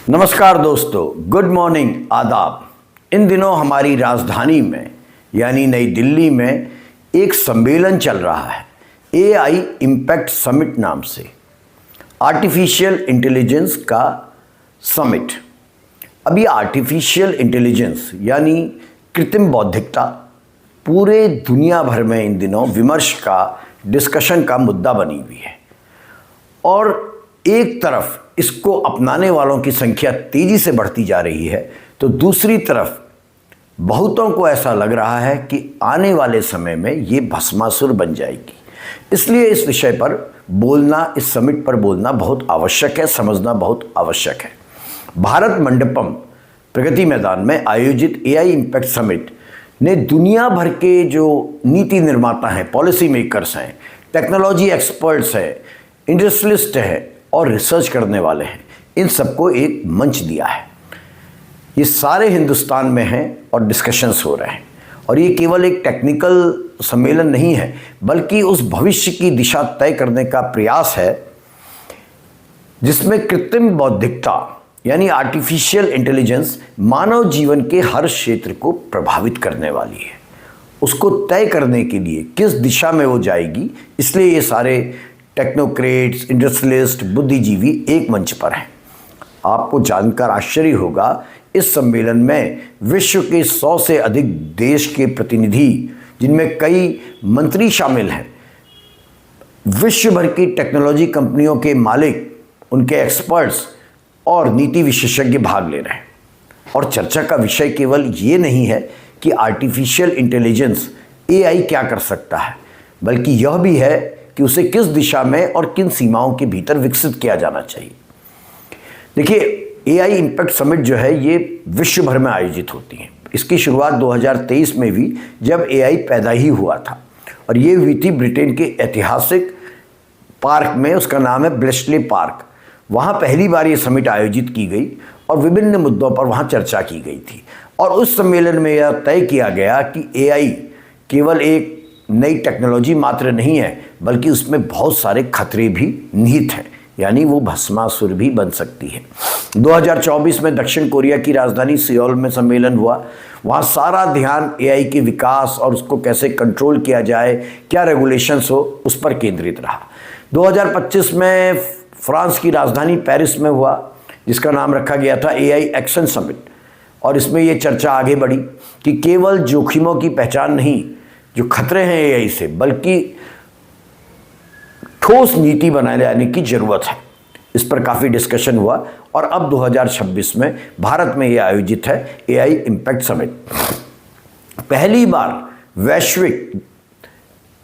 नमस्कार दोस्तों, good morning, आदाब। इन दिनों हमारी राजधानी में यानी नई दिल्ली में एक सम्मेलन चल रहा है, एआई इम्पैक्ट समिट नाम से, आर्टिफिशियल इंटेलिजेंस का समिट। अब ये आर्टिफिशियल इंटेलिजेंस यानी कृत्रिम बौद्धिकता पूरे दुनिया भर में इन दिनों विमर्श का, डिस्कशन का मुद्दा बनी हुई है। और एक तरफ इसको अपनाने वालों की संख्या तेजी से बढ़ती जा रही है, तो दूसरी तरफ बहुतों को ऐसा लग रहा है कि आने वाले समय में ये भस्मासुर बन जाएगी। इसलिए इस विषय पर बोलना, इस समिट पर बोलना बहुत आवश्यक है, समझना बहुत आवश्यक है। भारत मंडपम प्रगति मैदान में आयोजित एआई इम्पैक्ट समिट ने दुनिया भर के जो नीति निर्माता हैं, पॉलिसी मेकर्स हैं, टेक्नोलॉजी एक्सपर्ट्स हैं, इंडस्ट्रियलिस्ट हैं और रिसर्च करने वाले हैं, इन सबको एक मंच दिया है। ये सारे हिंदुस्तान में हैं और डिस्कशंस हो रहे हैं। और ये केवल एक टेक्निकल सम्मेलन नहीं है, बल्कि उस भविष्य की दिशा तय करने का प्रयास है जिसमें कृत्रिम बौद्धिकता यानी आर्टिफिशियल इंटेलिजेंस मानव जीवन के हर क्षेत्र को प्रभावित करने वाली है। उसको तय करने के लिए किस दिशा में वो जाएगी, इसलिए ये सारे टेक्नोक्रेट्स, इंडस्ट्रियलिस्ट, बुद्धिजीवी एक मंच पर हैं। आपको जानकर आश्चर्य होगा, इस सम्मेलन में विश्व के 100 से अधिक देश के प्रतिनिधि, जिनमें कई मंत्री शामिल हैं, विश्व भर की टेक्नोलॉजी कंपनियों के मालिक, उनके एक्सपर्ट्स और नीति विशेषज्ञ भाग ले रहे हैं। और चर्चा का विषय केवल ये नहीं है कि आर्टिफिशियल इंटेलिजेंस एआई क्या कर सकता है, बल्कि यह भी है कि उसे किस दिशा में और किन सीमाओं के भीतर विकसित किया जाना चाहिए। देखिए, एआई इम्पैक्ट समिट जो है ये विश्व भर में आयोजित होती है। इसकी शुरुआत 2023 में हुई, जब एआई पैदा ही हुआ था, और ये हुई थी ब्रिटेन के ऐतिहासिक पार्क में, उसका नाम है ब्लेशले पार्क। वहाँ पहली बार ये समिट आयोजित की गई और विभिन्न मुद्दों पर वहाँ चर्चा की गई थी। और उस सम्मेलन में यह तय किया गया कि एआई केवल एक नई टेक्नोलॉजी मात्र नहीं है, बल्कि उसमें बहुत सारे खतरे भी निहित हैं, यानी वो भस्मासुर भी बन सकती है। 2024 में दक्षिण कोरिया की राजधानी सियोल में सम्मेलन हुआ। वहाँ सारा ध्यान एआई के विकास और उसको कैसे कंट्रोल किया जाए, क्या रेगुलेशंस हो, उस पर केंद्रित रहा। 2025 में फ्रांस की राजधानी पेरिस में हुआ, जिसका नाम रखा गया था एआई एक्शन समिट। और इसमें ये चर्चा आगे बढ़ी कि केवल जोखिमों की पहचान नहीं, जो खतरे हैं एआई से, बल्कि ठोस नीति बनाए जाने की जरूरत है। इस पर काफ़ी डिस्कशन हुआ और अब 2026 में भारत में यह आयोजित है एआई इम्पैक्ट समिट। पहली बार वैश्विक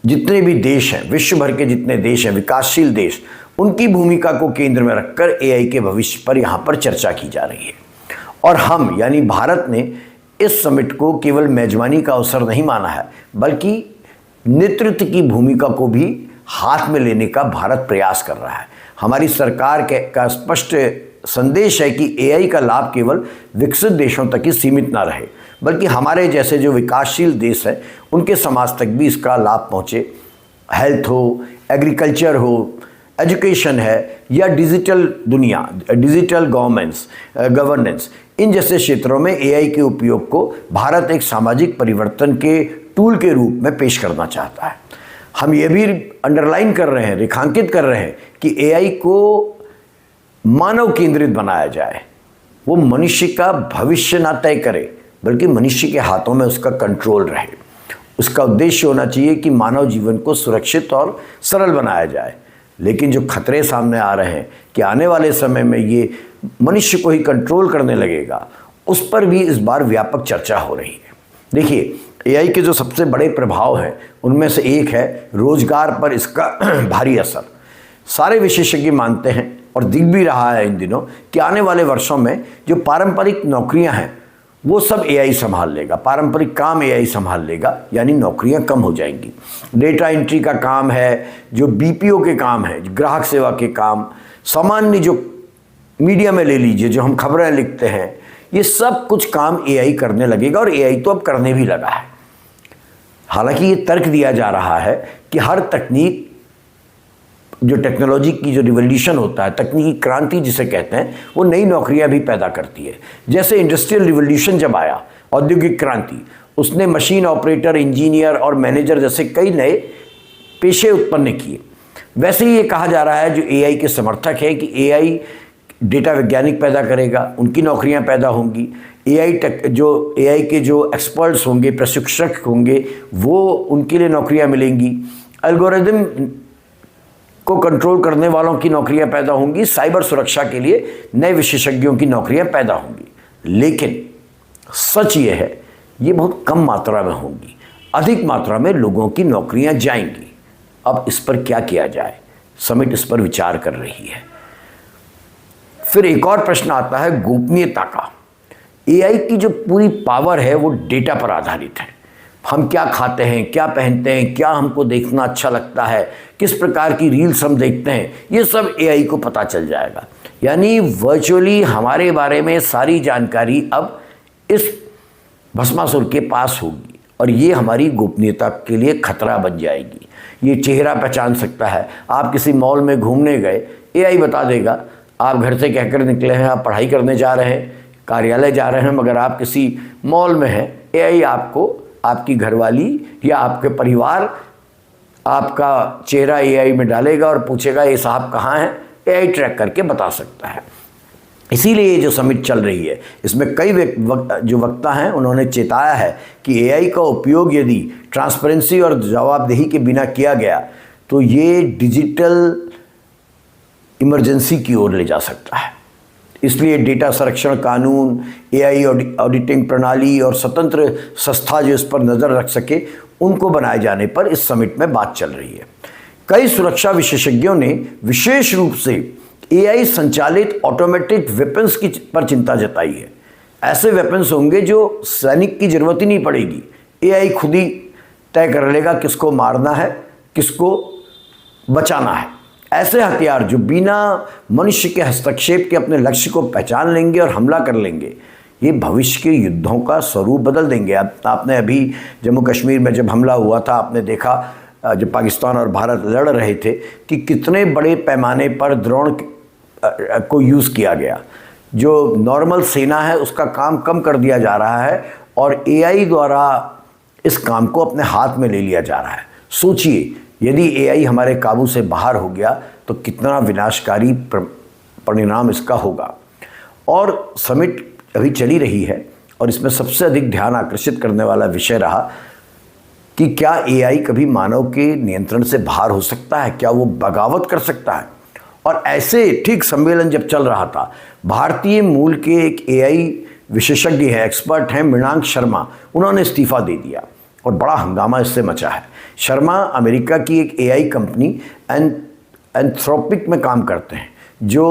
जितने भी देश हैं, विश्व भर के जितने देश हैं, विकासशील देश, उनकी भूमिका को केंद्र में रखकर एआई के भविष्य पर यहाँ पर चर्चा की जा रही है। और हम यानी भारत ने इस समिट को केवल मेजबानी का अवसर नहीं माना है, बल्कि नेतृत्व की भूमिका को भी हाथ में लेने का भारत प्रयास कर रहा है। हमारी सरकार का स्पष्ट संदेश है कि एआई का लाभ केवल विकसित देशों तक ही सीमित ना रहे, बल्कि हमारे जैसे जो विकासशील देश हैं, उनके समाज तक भी इसका लाभ पहुँचे। हेल्थ हो, एग्रीकल्चर हो, एजुकेशन है, या डिजिटल दुनिया, डिजिटल गवर्नेंस, इन जैसे क्षेत्रों में एआई के उपयोग को भारत एक सामाजिक परिवर्तन के टूल के रूप में पेश करना चाहता है। हम ये भी अंडरलाइन कर रहे हैं, रेखांकित कर रहे हैं कि एआई को मानव केंद्रित बनाया जाए। वो मनुष्य का भविष्य ना तय करे, बल्कि मनुष्य के हाथों में उसका कंट्रोल रहे। उसका उद्देश्य होना चाहिए कि मानव जीवन को सुरक्षित और सरल बनाया जाए। लेकिन जो खतरे सामने आ रहे हैं कि आने वाले समय में ये मनुष्य को ही कंट्रोल करने लगेगा, उस पर भी इस बार व्यापक चर्चा हो रही है। देखिए, एआई के जो सबसे बड़े प्रभाव हैं, उनमें से एक है रोजगार पर इसका भारी असर। सारे विशेषज्ञ मानते हैं और दिख भी रहा है इन दिनों कि आने वाले वर्षों में जो पारंपरिक नौकरियां हैं, वो सब एआई संभाल लेगा। पारंपरिक काम एआई संभाल लेगा, यानी नौकरियां कम हो जाएंगी। डेटा एंट्री का काम है, जो बीपीओ के काम है, ग्राहक सेवा के काम, सामान्य जो मीडिया में ले लीजिए, जो हम खबरें लिखते हैं, ये सब कुछ काम एआई करने लगेगा। और एआई तो अब करने भी लगा है। हालांकि ये तर्क दिया जा रहा है कि हर तकनीक जो टेक्नोलॉजी की जो रिवोल्यूशन होता है, तकनीकी क्रांति जिसे कहते हैं, वो नई नौकरियां भी पैदा करती है। जैसे इंडस्ट्रियल रिवोल्यूशन जब आया, औद्योगिक क्रांति, उसने मशीन ऑपरेटर, इंजीनियर और मैनेजर जैसे कई नए पेशे उत्पन्न किए। वैसे ही ये कहा जा रहा है जो एआई के समर्थक है कि एआई डेटा वैज्ञानिक पैदा करेगा, उनकी नौकरियां पैदा होंगी। एआई के जो एक्सपर्ट्स होंगे, प्रशिक्षक होंगे, वो उनके लिए नौकरियां मिलेंगी। एल्गोरिदम को कंट्रोल करने वालों की नौकरियां पैदा होंगी। साइबर सुरक्षा के लिए नए विशेषज्ञों की नौकरियां पैदा होंगी। लेकिन सच ये है, ये बहुत कम मात्रा में होंगी, अधिक मात्रा में लोगों की नौकरियां जाएंगी। अब इस पर क्या किया जाए? समिट इस पर विचार कर रही है। फिर एक और प्रश्न आता है गोपनीयता का। एआई की जो पूरी पावर है वो डेटा पर आधारित है। हम क्या खाते हैं, क्या पहनते हैं, क्या हमको देखना अच्छा लगता है, किस प्रकार की रील्स हम देखते हैं, ये सब एआई को पता चल जाएगा। यानी वर्चुअली हमारे बारे में सारी जानकारी अब इस भस्मासुर के पास होगी और ये हमारी गोपनीयता के लिए खतरा बन जाएगी। ये चेहरा पहचान सकता है। आप किसी मॉल में घूमने गए, एआई बता देगा आप घर से कहकर निकले हैं, आप पढ़ाई करने जा रहे हैं, कार्यालय जा रहे हैं, मगर आप किसी मॉल में हैं, एआई आपको, आपकी घरवाली या आपके परिवार आपका चेहरा एआई में डालेगा और पूछेगा ये साहब कहाँ हैं, एआई ट्रैक करके बता सकता है। इसीलिए ये जो समिट चल रही है, इसमें कई जो वक्ता हैं उन्होंने चेताया है कि एआई का उपयोग यदि ट्रांसपेरेंसी और जवाबदेही के बिना किया गया तो ये डिजिटल इमरजेंसी की ओर ले जा सकता है। इसलिए डेटा संरक्षण कानून, एआई ऑडिटिंग प्रणाली और स्वतंत्र संस्था जो इस पर नज़र रख सके, उनको बनाए जाने पर इस समिट में बात चल रही है। कई सुरक्षा विशेषज्ञों ने विशेष रूप से एआई संचालित ऑटोमेटेड वेपन्स की पर चिंता जताई है। ऐसे वेपन्स होंगे जो सैनिक की जरूरत ही नहीं पड़ेगी, एआई खुद ही तय कर लेगा किसको मारना है, किसको बचाना है। ऐसे हथियार जो बिना मनुष्य के हस्तक्षेप के अपने लक्ष्य को पहचान लेंगे और हमला कर लेंगे, ये भविष्य के युद्धों का स्वरूप बदल देंगे। आपने अभी जम्मू कश्मीर में जब हमला हुआ था, आपने देखा जब पाकिस्तान और भारत लड़ रहे थे कि कितने बड़े पैमाने पर ड्रोन को यूज़ किया गया। जो नॉर्मल सेना है उसका काम कम कर दिया जा रहा है और एआई द्वारा इस काम को अपने हाथ में ले लिया जा रहा है। सोचिए, यदि एआई हमारे काबू से बाहर हो गया तो कितना विनाशकारी परिणाम इसका होगा। और समिट अभी चली रही है और इसमें सबसे अधिक ध्यान आकर्षित करने वाला विषय रहा कि क्या एआई कभी मानव के नियंत्रण से बाहर हो सकता है, क्या वो बगावत कर सकता है। और ऐसे ठीक सम्मेलन जब चल रहा था, भारतीय मूल के एक एआई विशेषज्ञ है, एक्सपर्ट हैं, मृणांक शर्मा, उन्होंने इस्तीफा दे दिया और बड़ा हंगामा इससे मचा है। शर्मा अमेरिका की एक एआई कंपनी एंथ्रोपिक में काम करते हैं जो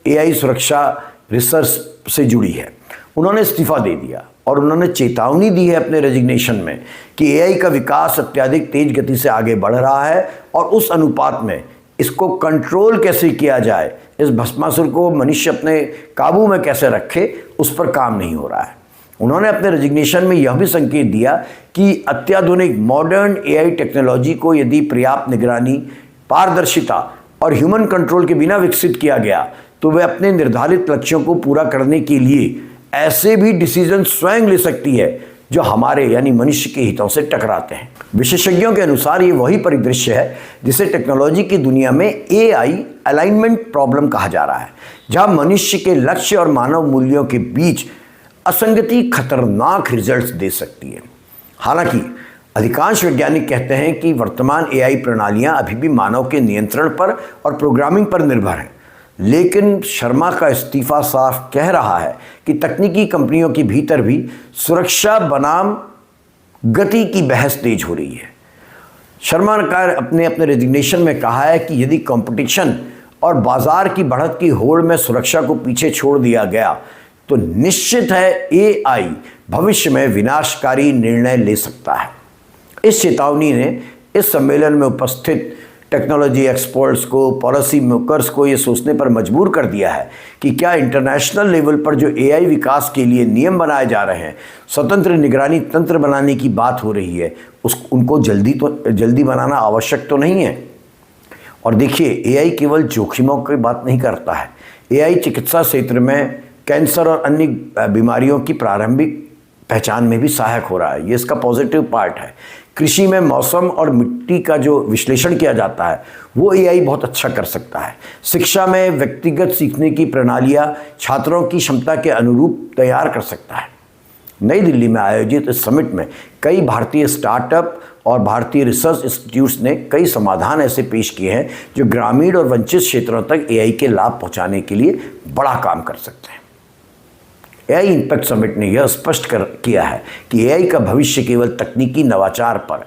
एआई सुरक्षा रिसर्च से जुड़ी है। उन्होंने इस्तीफा दे दिया और उन्होंने चेतावनी दी है अपने रेजिग्नेशन में कि एआई का विकास अत्यधिक तेज गति से आगे बढ़ रहा है और उस अनुपात में इसको कंट्रोल कैसे किया जाए, इस भस्मासुर को मनुष्य अपने काबू में कैसे रखे, उस पर काम नहीं हो रहा है। उन्होंने अपने रेजिग्नेशन में यह भी संकेत दिया कि अत्याधुनिक मॉडर्न एआई टेक्नोलॉजी को यदि पर्याप्त निगरानी, पारदर्शिता और ह्यूमन कंट्रोल के बिना विकसित किया गया तो वे अपने निर्धारित लक्ष्यों को पूरा करने के लिए ऐसे भी डिसीजन स्वयं ले सकती है जो हमारे यानी मनुष्य के हितों से टकराते हैं। विशेषज्ञों के अनुसार ये वही परिदृश्य है जिसे टेक्नोलॉजी की दुनिया में एआई अलाइनमेंट प्रॉब्लम कहा जा रहा है, जहां मनुष्य के लक्ष्य और मानव मूल्यों के बीच असंगति खतरनाक रिजल्ट्स दे सकती है। हालांकि अधिकांश वैज्ञानिक कहते हैं कि वर्तमान एआई प्रणालियां अभी भी मानव के नियंत्रण पर और प्रोग्रामिंग पर निर्भर हैं। लेकिन शर्मा का इस्तीफा साफ कह रहा है कि तकनीकी कंपनियों के भीतर भी सुरक्षा बनाम गति की बहस तेज हो रही है। शर्मा ने अपने रेजिग्नेशन में कहा है कि यदि कंपटीशन और बाजार की बढ़त की होड़ में सुरक्षा को पीछे छोड़ दिया गया तो निश्चित है एआई भविष्य में विनाशकारी निर्णय ले सकता है। इस चेतावनी ने इस सम्मेलन में उपस्थित टेक्नोलॉजी एक्सपर्ट्स को, पॉलिसी मेकर्स को ये सोचने पर मजबूर कर दिया है कि क्या इंटरनेशनल लेवल पर जो एआई विकास के लिए नियम बनाए जा रहे हैं, स्वतंत्र निगरानी तंत्र बनाने की बात हो रही है, उनको जल्दी बनाना आवश्यक तो नहीं है। और देखिए, एआई केवल जोखिमों की बात नहीं करता है। एआई चिकित्सा क्षेत्र में कैंसर और अन्य बीमारियों की प्रारंभिक पहचान में भी सहायक हो रहा है। ये इसका पॉजिटिव पार्ट है। कृषि में मौसम और मिट्टी का जो विश्लेषण किया जाता है वो एआई बहुत अच्छा कर सकता है। शिक्षा में व्यक्तिगत सीखने की प्रणालियाँ छात्रों की क्षमता के अनुरूप तैयार कर सकता है। नई दिल्ली में आयोजित इस समिट में कई भारतीय स्टार्टअप और भारतीय रिसर्च इंस्टीट्यूट्स ने कई समाधान ऐसे पेश किए हैं जो ग्रामीण और वंचित क्षेत्रों तक एआई के लाभ पहुंचाने के लिए बड़ा काम कर सकते हैं। एआई इम्पैक्ट समिट ने यह स्पष्ट किया है कि एआई का भविष्य केवल तकनीकी नवाचार पर,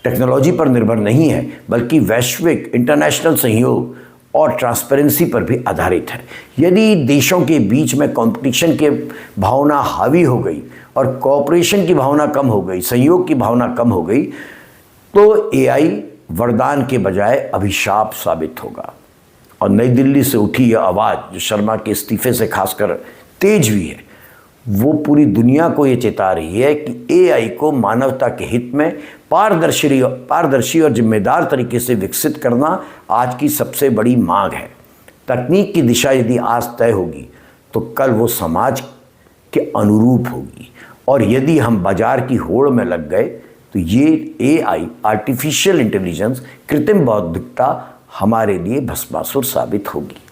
टेक्नोलॉजी पर निर्भर नहीं है, बल्कि वैश्विक इंटरनेशनल सहयोग और ट्रांसपेरेंसी पर भी आधारित है। यदि देशों के बीच में कंपटीशन की भावना हावी हो गई और कोऑपरेशन की भावना कम हो गई, सहयोग की भावना कम हो गई, तो एआई वरदान के बजाय अभिशाप साबित होगा। और नई दिल्ली से उठी यह आवाज़, जो शर्मा के इस्तीफे से खासकर तेज हुई है, वो पूरी दुनिया को ये चेता रही है कि एआई को मानवता के हित में पारदर्शी और जिम्मेदार तरीके से विकसित करना आज की सबसे बड़ी मांग है। तकनीक की दिशा यदि आज तय होगी तो कल वो समाज के अनुरूप होगी, और यदि हम बाजार की होड़ में लग गए तो ये एआई, आर्टिफिशियल इंटेलिजेंस, कृत्रिम बौद्धिकता हमारे लिए भस्मासुर साबित होगी।